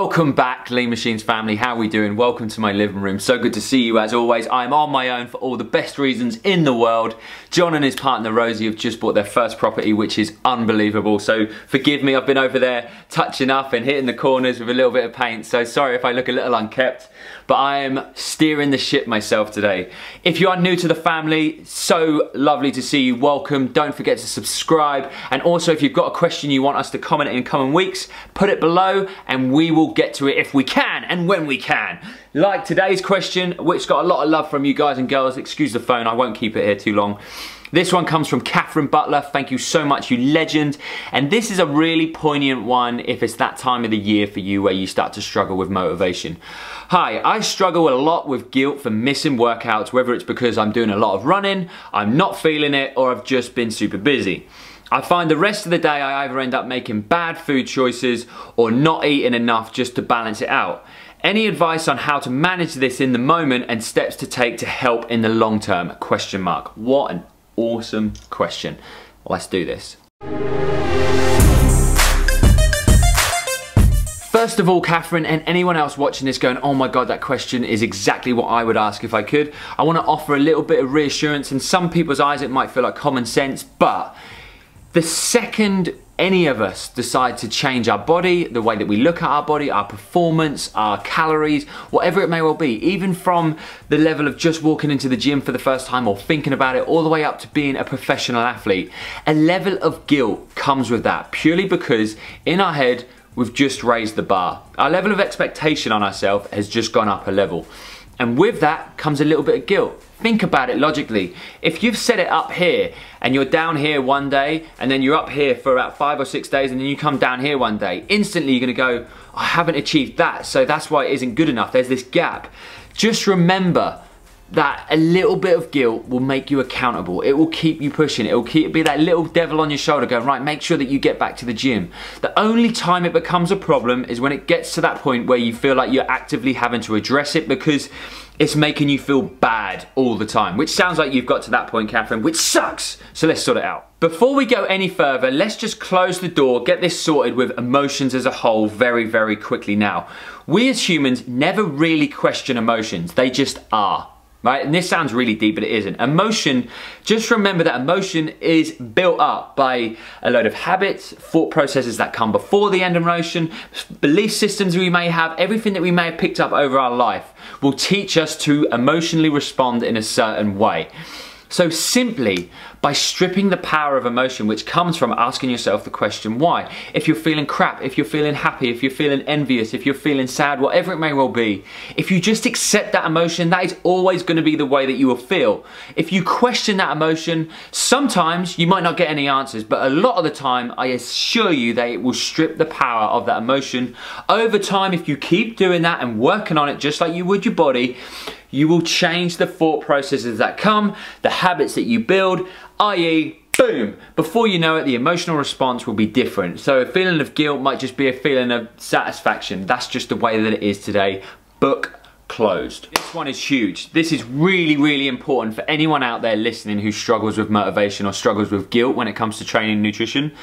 Welcome back, TheLeanMachines family. How are we doing? Welcome to my living room. So good to see you as always. I'm on my own for all the best reasons in the world. John and his partner Rosie have just bought their first property, which is unbelievable. So forgive me, I've been over there touching up and hitting the corners with a little bit of paint. So sorry if I look a little unkept, but I am steering the ship myself today. If you are new to the family, so lovely to see you. Welcome. Don't forget to subscribe. And also, if you've got a question you want us to comment in coming weeks, put it below and we will get to it if we can and when we can. Like today's question, which got a lot of love from you guys and girls. Excuse the phone, I won't keep it here too long. This one comes from Catherine Butler. Thank you so much, you legend. And this is a really poignant one if it's that time of the year for you where you start to struggle with motivation. Hi, I struggle a lot with guilt for missing workouts, whether it's because I'm doing a lot of running, I'm not feeling it, or I've just been super busy. I find the rest of the day I either end up making bad food choices or not eating enough just to balance it out. Any advice on how to manage this in the moment and steps to take to help in the long term? Question mark. What an awesome question. Let's do this. First of all, Catherine, and anyone else watching this going, oh my God, that question is exactly what I would ask if I could. I want to offer a little bit of reassurance. In some people's eyes, it might feel like common sense, but the second any of us decide to change our body, the way that we look at our body, our performance, our calories, whatever it may well be, even from the level of just walking into the gym for the first time or thinking about it, all the way up to being a professional athlete, a level of guilt comes with that, purely because in our head, we've just raised the bar. Our level of expectation on ourselves has just gone up a level. And with that comes a little bit of guilt. Think about it logically. If you've set it up here and you're down here one day and then you're up here for about 5 or 6 days and then you come down here one day, instantly you're gonna go, I haven't achieved that, so that's why it isn't good enough. There's this gap. Just remember that a little bit of guilt will make you accountable. It will keep you pushing. It will be that little devil on your shoulder going, right, make sure that you get back to the gym. The only time it becomes a problem is when it gets to that point where you feel like you're actively having to address it because it's making you feel bad all the time, which sounds like you've got to that point, Catherine, which sucks. So let's sort it out. Before we go any further, let's just close the door, get this sorted with emotions as a whole very, very quickly now. We as humans never really question emotions. They just are. Right? And this sounds really deep, but it isn't. Emotion, just remember that emotion is built up by a load of habits, thought processes that come before the end of emotion, belief systems we may have, everything that we may have picked up over our life will teach us to emotionally respond in a certain way. So simply by stripping the power of emotion, which comes from asking yourself the question why. If you're feeling crap, if you're feeling happy, if you're feeling envious, if you're feeling sad, whatever it may well be, if you just accept that emotion, that is always going to be the way that you will feel. If you question that emotion, sometimes you might not get any answers, but a lot of the time, I assure you that it will strip the power of that emotion. Over time, if you keep doing that and working on it just like you would your body, you will change the thought processes that come, the habits that you build, i.e., boom, before you know it, the emotional response will be different. So a feeling of guilt might just be a feeling of satisfaction. That's just the way that it is today. Book closed. This one is huge. This is really, really important for anyone out there listening who struggles with motivation or struggles with guilt when it comes to training and nutrition,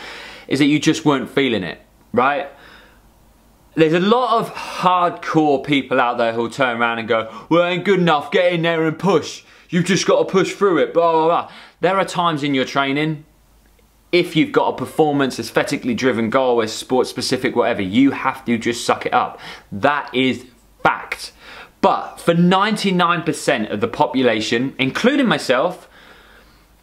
is that you just weren't feeling it, right? There's a lot of hardcore people out there who'll turn around and go, well, it ain't good enough, get in there and push. You've just got to push through it, blah, blah, blah. There are times in your training, if you've got a performance, aesthetically driven goal, a sports specific, whatever, you have to just suck it up. That is fact. But for 99% of the population, including myself,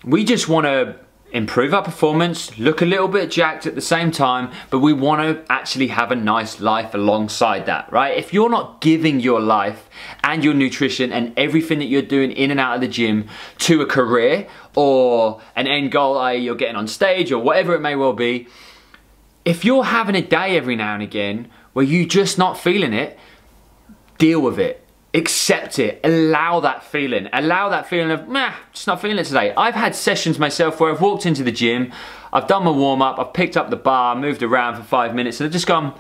we just want to improve our performance, look a little bit jacked at the same time, but we want to actually have a nice life alongside that, right? If you're not giving your life and your nutrition and everything that you're doing in and out of the gym to a career or an end goal, i.e. you're getting on stage or whatever it may well be, if you're having a day every now and again where you're just not feeling it, deal with it. Accept it, allow that feeling of, meh, just not feeling it today. I've had sessions myself where I've walked into the gym, I've done my warm up, I've picked up the bar, moved around for 5 minutes and I've just gone,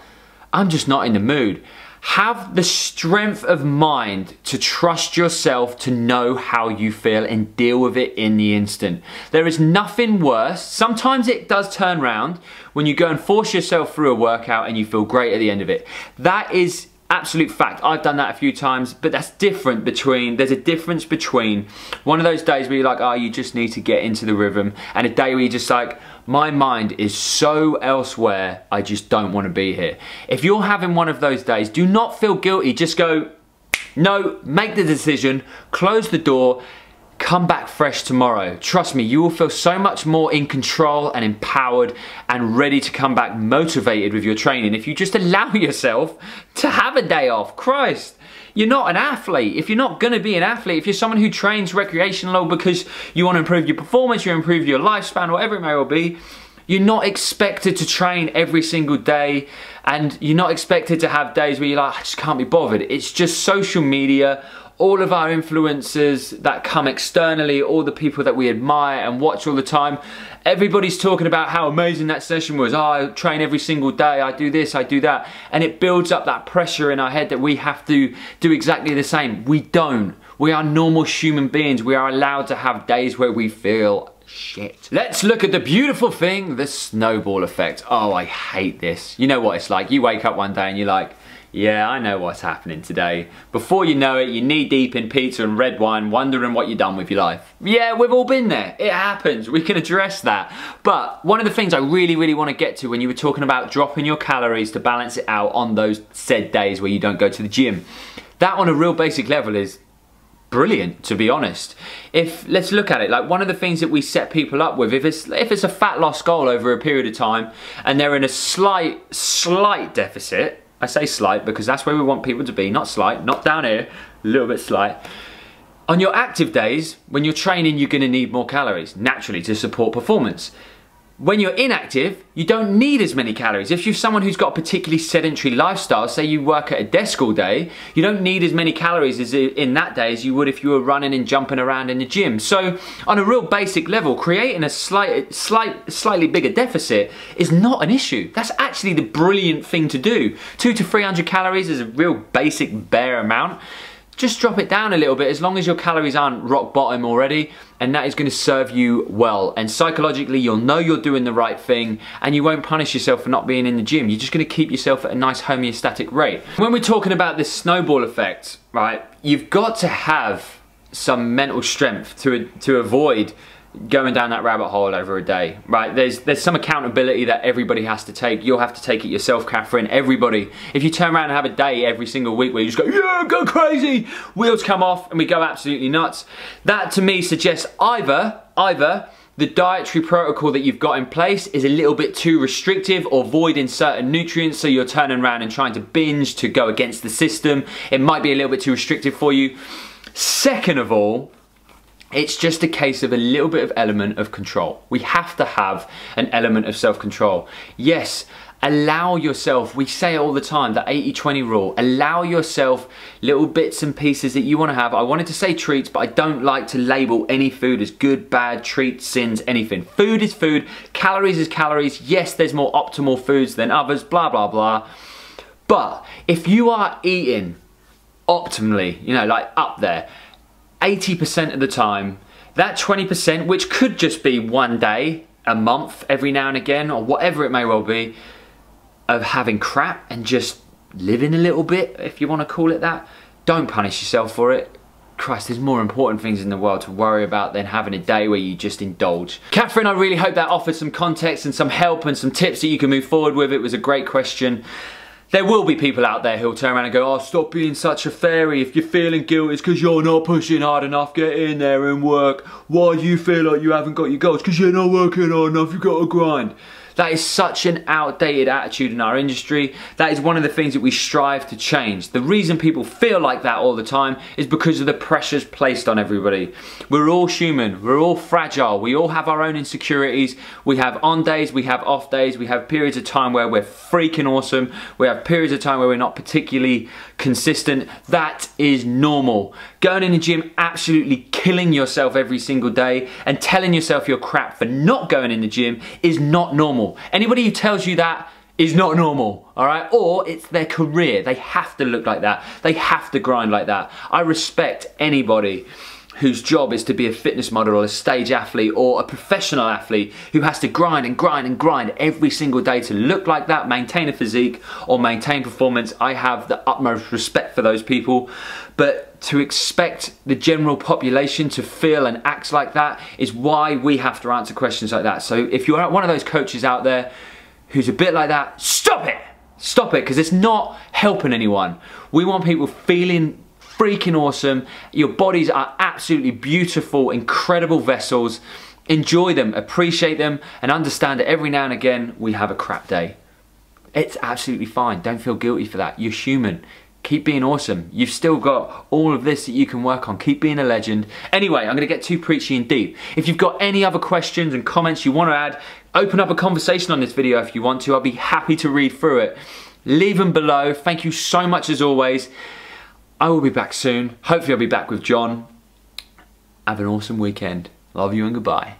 I'm just not in the mood. Have the strength of mind to trust yourself to know how you feel and deal with it in the instant. There is nothing worse. Sometimes it does turn around when you go and force yourself through a workout and you feel great at the end of it. That is absolute fact. I've done that a few times, but that's different there's a difference between one of those days where you're like, oh, you just need to get into the rhythm, and a day where you're just like, my mind is so elsewhere, I just don't want to be here. If you're having one of those days, do not feel guilty. Just go, no, make the decision, close the door, come back fresh tomorrow. Trust me, you will feel so much more in control and empowered and ready to come back motivated with your training if you just allow yourself to have a day off. Christ. You're not an athlete. If you're not going to be an athlete, if you're someone who trains recreational because you want to improve your performance, you improve your lifespan, whatever it may well be, you're not expected to train every single day, and you're not expected to have days where you're like, I just can't be bothered. It's just social media, all of our influencers that come externally, all the people that we admire and watch all the time. Everybody's talking about how amazing that session was. Oh, I train every single day, I do this, I do that. And it builds up that pressure in our head that we have to do exactly the same. We don't. We are normal human beings. We are allowed to have days where we feel shit. Let's look at the beautiful thing, the snowball effect. Oh, I hate this. You know what it's like. You wake up one day and you're like, yeah, I know what's happening today. Before you know it, you're knee deep in pizza and red wine, wondering what you've done with your life. Yeah, we've all been there. It happens. We can address that. But one of the things I really, really want to get to when you were talking about dropping your calories to balance it out on those said days where you don't go to the gym, that on a real basic level is brilliant, to be honest. Let's look at it, like one of the things that we set people up with, if it's a fat loss goal over a period of time and they're in a slight deficit, I say slight because that's where we want people to be, not slight, not down here, a little bit slight. On your active days, when you're training, you're gonna need more calories, naturally, to support performance. When you're inactive, you don't need as many calories. If you're someone who's got a particularly sedentary lifestyle, say you work at a desk all day, you don't need as many calories as in that day as you would if you were running and jumping around in the gym. So on a real basic level, creating a slightly bigger deficit is not an issue. That's actually the brilliant thing to do. 200 to 300 calories is a real basic bare amount. Just drop it down a little bit as long as your calories aren't rock bottom already, and that is going to serve you well. And psychologically, you'll know you're doing the right thing and you won't punish yourself for not being in the gym. You're just going to keep yourself at a nice homeostatic rate. When we're talking about this snowball effect, right, you've got to have some mental strength to avoid going down that rabbit hole over a day, right? There's some accountability that everybody has to take. You'll have to take it yourself, Catherine, everybody. If you turn around and have a day every single week where you just go, yeah, go crazy, wheels come off and we go absolutely nuts, that to me suggests either the dietary protocol that you've got in place is a little bit too restrictive or voiding certain nutrients, so you're turning around and trying to binge to go against the system. It might be a little bit too restrictive for you. Second of all, it's just a case of a little bit of element of control. We have to have an element of self-control. Yes, allow yourself, we say it all the time, the 80-20 rule, allow yourself little bits and pieces that you want to have. I wanted to say treats, but I don't like to label any food as good, bad, treat, sins, anything. Food is food, calories is calories. Yes, there's more optimal foods than others, blah, blah, blah. But if you are eating optimally, you know, like up there, 80% of the time, that 20%, which could just be one day, a month, every now and again, or whatever it may well be, of having crap and just living a little bit, if you want to call it that, don't punish yourself for it. Christ, there's more important things in the world to worry about than having a day where you just indulge. Catherine, I really hope that offers some context and some help and some tips that you can move forward with. It was a great question. There will be people out there who'll turn around and go, oh, stop being such a fairy. If you're feeling guilty, it's because you're not pushing hard enough. Get in there and work. Why do you feel like you haven't got your goals? Because you're not working hard enough. You've got to grind. That is such an outdated attitude in our industry. That is one of the things that we strive to change. The reason people feel like that all the time is because of the pressures placed on everybody. We're all human, we're all fragile, we all have our own insecurities. We have on days, we have off days, we have periods of time where we're freaking awesome, we have periods of time where we're not particularly consistent. That is normal. Going in the gym, absolutely killing yourself every single day and telling yourself you're crap for not going in the gym is not normal. Anybody who tells you that is not normal, all right? Or it's their career. They have to look like that. They have to grind like that. I respect anybody whose job is to be a fitness model or a stage athlete or a professional athlete who has to grind and grind and grind every single day to look like that, maintain a physique or maintain performance. I have the utmost respect for those people. But to expect the general population to feel and act like that is why we have to answer questions like that. So if you're one of those coaches out there who's a bit like that, stop it! Stop it, because it's not helping anyone. We want people feeling freaking awesome. Your bodies are absolutely beautiful, incredible vessels. Enjoy them, appreciate them, and understand that every now and again we have a crap day. It's absolutely fine. Don't feel guilty for that. You're human. Keep being awesome. You've still got all of this that you can work on. Keep being a legend. Anyway, I'm gonna get too preachy and deep. If you've got any other questions and comments you want to add, open up a conversation on this video if you want to. I'll be happy to read through it. Leave them below. Thank you so much as always. I will be back soon. Hopefully I'll be back with John. Have an awesome weekend. Love you and goodbye.